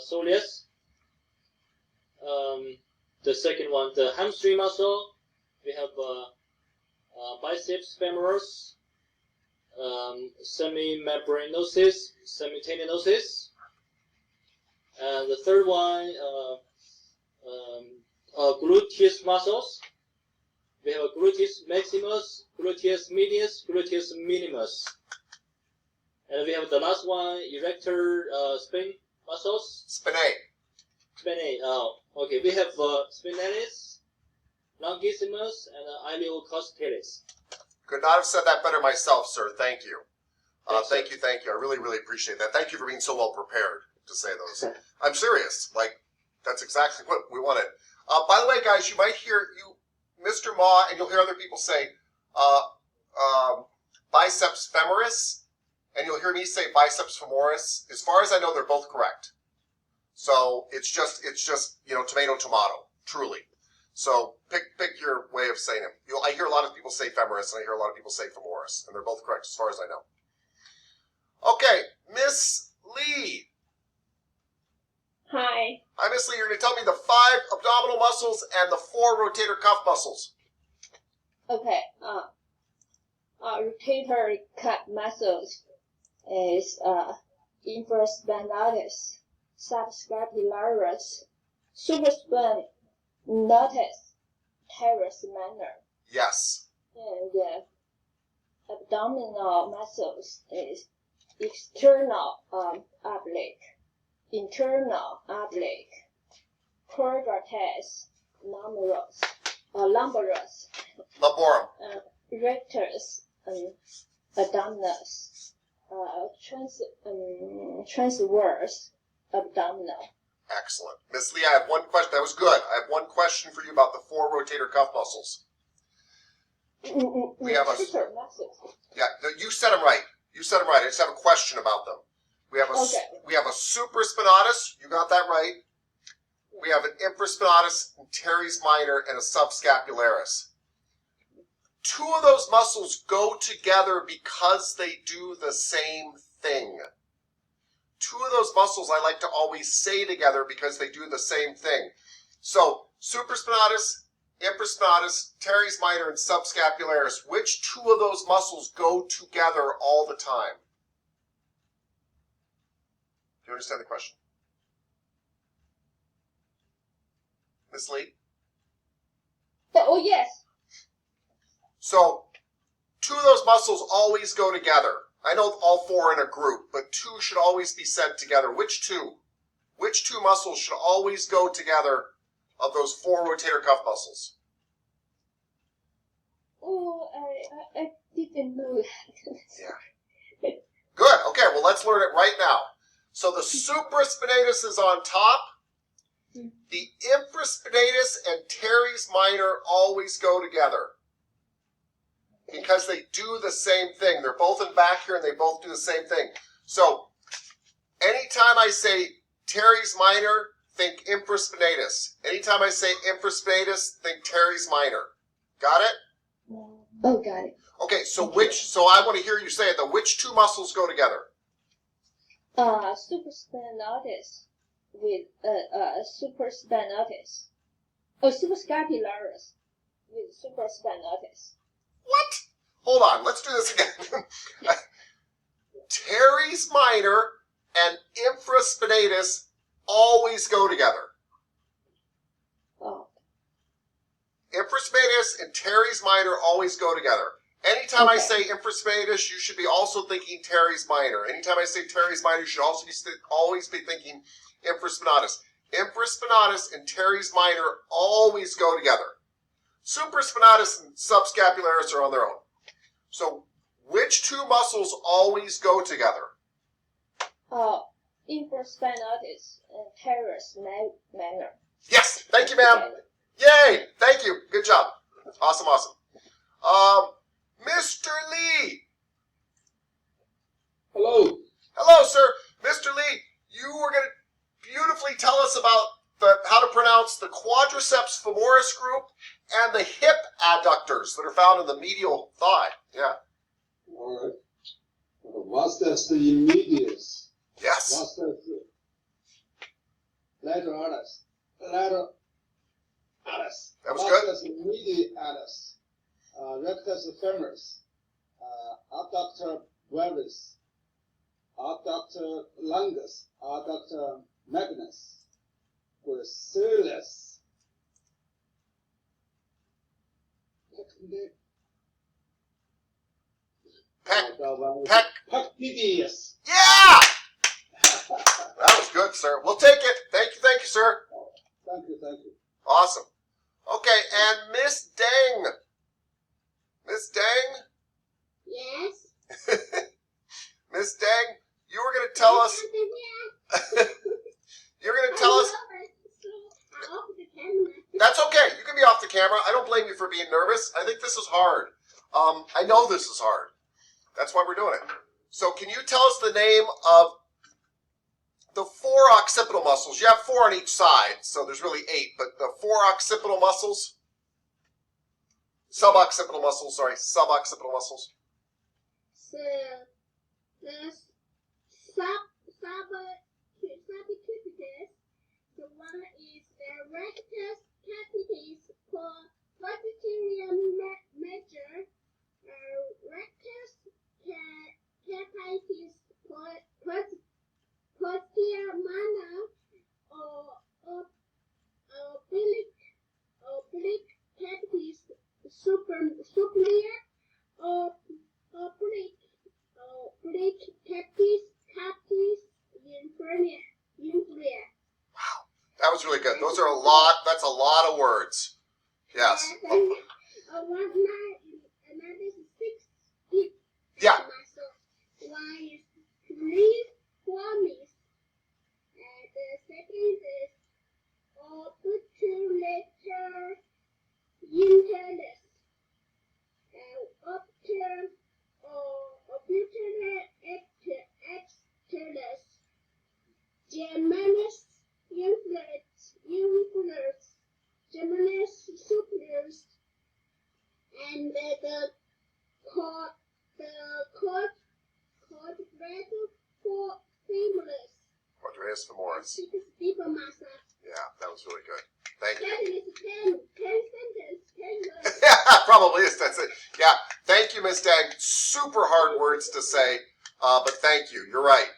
soleus. The second one, the hamstring muscle. We have biceps femoris, semimembranosus, semitendinosus. And the third one, gluteus muscles. We have gluteus maximus, gluteus medius, gluteus minimus. And we have the last one, erector spine muscles. Spinae. Spinae. Oh, okay. We have spinalis, longissimus, and iliocostalis. Could not have said that better myself, sir. Thank you. Thank you. I really, really appreciate that. Thank you for being so well prepared to say those. I'm serious. Like, that's exactly what we wanted. By the way, guys, you might hear Mr. Ma, and you'll hear other people say biceps femoris, and you'll hear me say biceps femoris. As far as I know, they're both correct. So it's just tomato, truly. So pick your way of saying it. I hear a lot of people say femoris, and I hear a lot of people say femoris, and they're both correct as far as I know. Okay, Miss Lee. Hi. Hi, Miss Lee. You're going to tell me the 5 abdominal muscles and the 4 rotator cuff muscles. Okay. Rotator cuff muscles is infraspinatus, subscapularis, supraspinatus, teres minor. Yes. And abdominal muscles is external oblique, internal oblique, quadratus, lumborum, rectus, abdominis, transverse abdominal. Excellent. Miss Lee, I have one question. That was good. I have one question for you about the 4 rotator cuff muscles. We have yeah, you said them right. I just have a question about them. We have a supraspinatus. You got that right. We have an infraspinatus, teres minor, and a subscapularis. 2 of those muscles go together because they do the same thing. 2 of those muscles I like to always say together because they do the same thing. So, supraspinatus, infraspinatus, teres minor, and subscapularis. Which 2 of those muscles go together all the time? you understand the question? Miss Lee? Oh, yes. So, 2 of those muscles always go together. I know all 4 are in a group, but 2 should always be said together. Which 2? Which 2 muscles should always go together of those 4 rotator cuff muscles? Oh, I didn't know that. Yeah. Good. Okay, well, let's learn it right now. So the supraspinatus is on top. The infraspinatus and teres minor always go together because they do the same thing. They're both in back here, and they both do the same thing. So anytime I say teres minor, think infraspinatus. Anytime I say infraspinatus, think teres minor. Got it? Oh, got it. Okay, so I want to hear you say it, though. Which 2 muscles go together? Supraspinatus with supraspinatus. Oh, suprascapularis with supraspinatus. What? Hold on, let's do this again. Teres minor and infraspinatus always go together. Oh. Infraspinatus and teres minor always go together. Anytime I say infraspinatus, you should be also thinking teres minor. Anytime I say teres minor, you should also always be thinking infraspinatus. Infraspinatus and teres minor always go together. Supraspinatus and subscapularis are on their own. So, which 2 muscles always go together? Infraspinatus and teres minor. Yes, thank you, ma'am. Yay, thank you. Good job. Awesome, awesome. Mr. Lee. Hello. Hello, sir. Mr. Lee, you were going to beautifully tell us about how to pronounce the quadriceps femoris group and the hip adductors that are found in the medial thigh. Yeah. All right. Vastus medius. Yes. Vastus lateralis. Lateralis. That was good. Vastus medialis. Rectus femoris. Adductor brevis. Adductor longus. Adductor magnus. Gracilis. Pectidius. Yeah! That was good, sir. We'll take it. Thank you, sir. Thank you. Awesome. Okay, and Miss Deng. Miss Deng? Yes? Miss Deng, you were going to tell us... You're going to tell us... That's okay. You can be off the camera. I don't blame you for being nervous. I think this is hard. I know this is hard. That's why we're doing it. So can you tell us the name of the 4 occipital muscles? You have 4 on each side, so there's really 8, but the 4 occipital muscles? Suboccipital muscles, suboccipital muscles. So, the suboccipitus, the one is the rectus capitis for posterior major, rectus capitis posterior minor, or oblique capitis superior, or oblique capitis inferior. Wow, that was really good. Those are a lot. That's a lot of words. Yes. Another 6 Yeah. One is piriformis, and the second is obturator internus, and obturator externus, germanus inferius, germanus superius, and the Quadratus femoris. Yeah, that was really good. Thank you. That is 10 sentences. Probably is. That's it. Yeah. Thank you, Miss Dang. Super hard words to say, but thank you. You're right.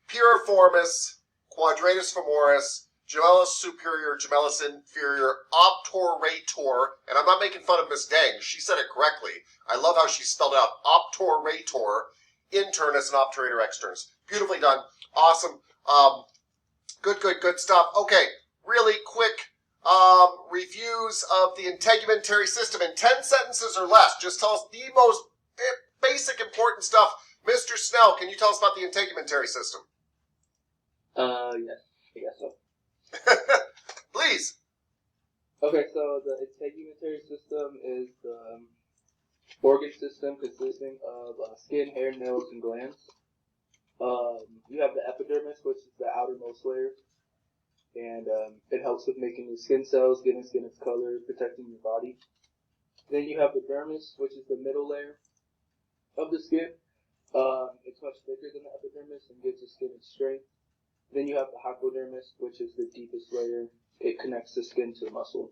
piriformis, quadratus femoris, gemellus superior, gemellus inferior, obturator, and I'm not making fun of Miss Dang. She said it correctly. I love how she spelled out obturator, internus, and obturator externus. Beautifully done. Awesome. Good stuff. Okay, really quick reviews of the integumentary system in 10 sentences or less. Just tell us the most basic important stuff. Mr. Snell, can you tell us about the integumentary system? Yes, I guess so. Please. Okay, so the integumentary system is the organ system consisting of skin, hair, nails, and glands. You have the epidermis, which is the outermost layer, and it helps with making your skin cells, giving skin its color, protecting your body. Then you have the dermis, which is the middle layer of the skin. It's much thicker than the epidermis and gives the skin its strength. Then you have the hypodermis, which is the deepest layer. It connects the skin to the muscle.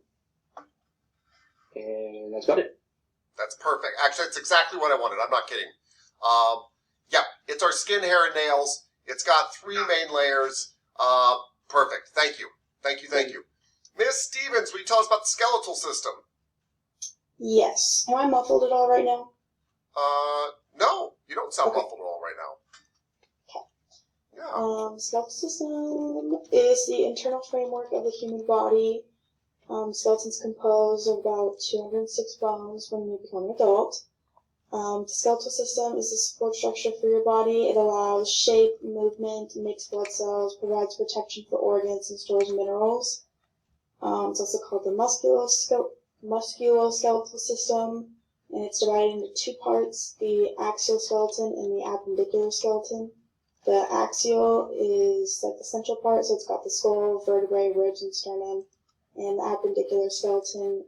And that's about it. That's perfect. Actually, that's exactly what I wanted. I'm not kidding. Yeah, it's our skin, hair, and nails. It's got 3 main layers. Perfect. Thank you. Thank you. Miss Stevens, will you tell us about the skeletal system? Yes. Am I muffled at all right now? No. You don't sound muffled at all right now. Skeletal system is the internal framework of the human body. Skeleton's composed of about 206 bones when you become an adult. The skeletal system is the support structure for your body. It allows shape, movement, makes blood cells, provides protection for organs, and stores minerals. It's also called the musculoskeletal system, and it's divided into 2 parts, the axial skeleton and the appendicular skeleton. The axial is like the central part, so it's got the skull, vertebrae, ribs, and sternum. And the appendicular skeleton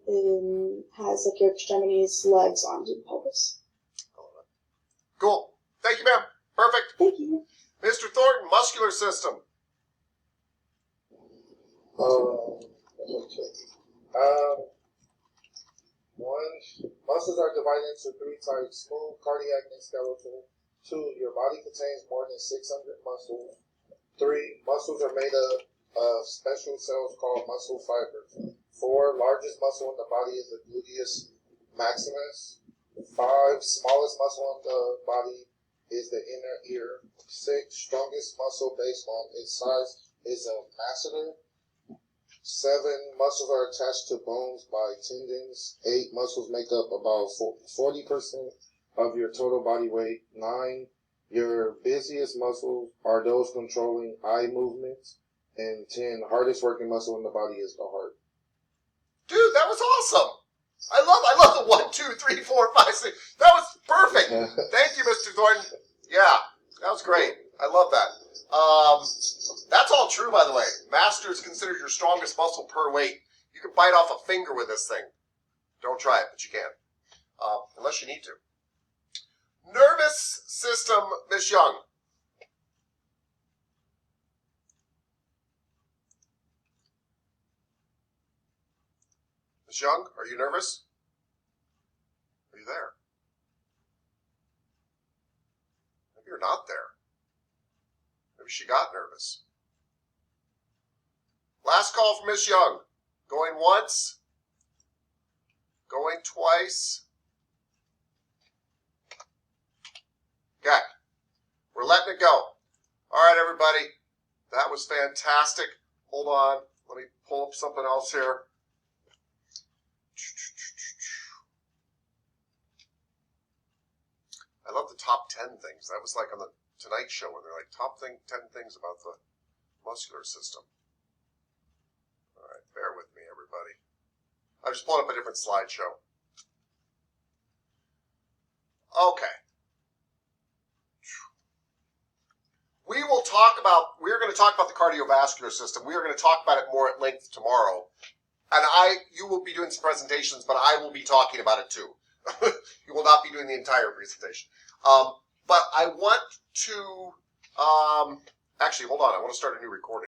has like your extremities, legs, arms, and pelvis. Cool. Thank you, ma'am. Perfect. Thank you. Mr. Thornton, muscular system. Muscles are divided into 3 types: smooth, cardiac, and skeletal. 2, your body contains more than 600 muscles. 3, muscles are made up of special cells called muscle fibers. 4, largest muscle in the body is the gluteus maximus. 5, smallest muscle in the body is the inner ear. 6, strongest muscle based on its size is a masseter. 7, muscles are attached to bones by tendons. 8, muscles make up about 40% of your total body weight. 9, your busiest muscles are those controlling eye movements. And 10, hardest working muscle in the body is the heart. Dude, that was awesome. I love the 1, 2, 3, 4, 5, 6. That was perfect. Thank you, Mr. Thornton. Yeah, that was great. I love that. That's all true, by the way. Master is considered your strongest muscle per weight. You can bite off a finger with this thing. Don't try it, but you can. Unless you need to. Nervous system, Miss Young. Miss Young, are you nervous? Are you there? Maybe you're not there. Maybe she got nervous. Last call for Miss Young. Going once. Going twice. Okay. We're letting it go. All right, everybody. That was fantastic. Hold on. Let me pull up something else here. I love the top 10 things. That was like on the Tonight Show when they're like, top 10 things about the muscular system. All right, bear with me, everybody. I just pulled up a different slideshow. Okay. We're going to talk about the cardiovascular system. We are going to talk about it more at length tomorrow. And you will be doing some presentations, but I will be talking about it too. You will not be doing the entire presentation. But I want to, actually, hold on. I want to start a new recording.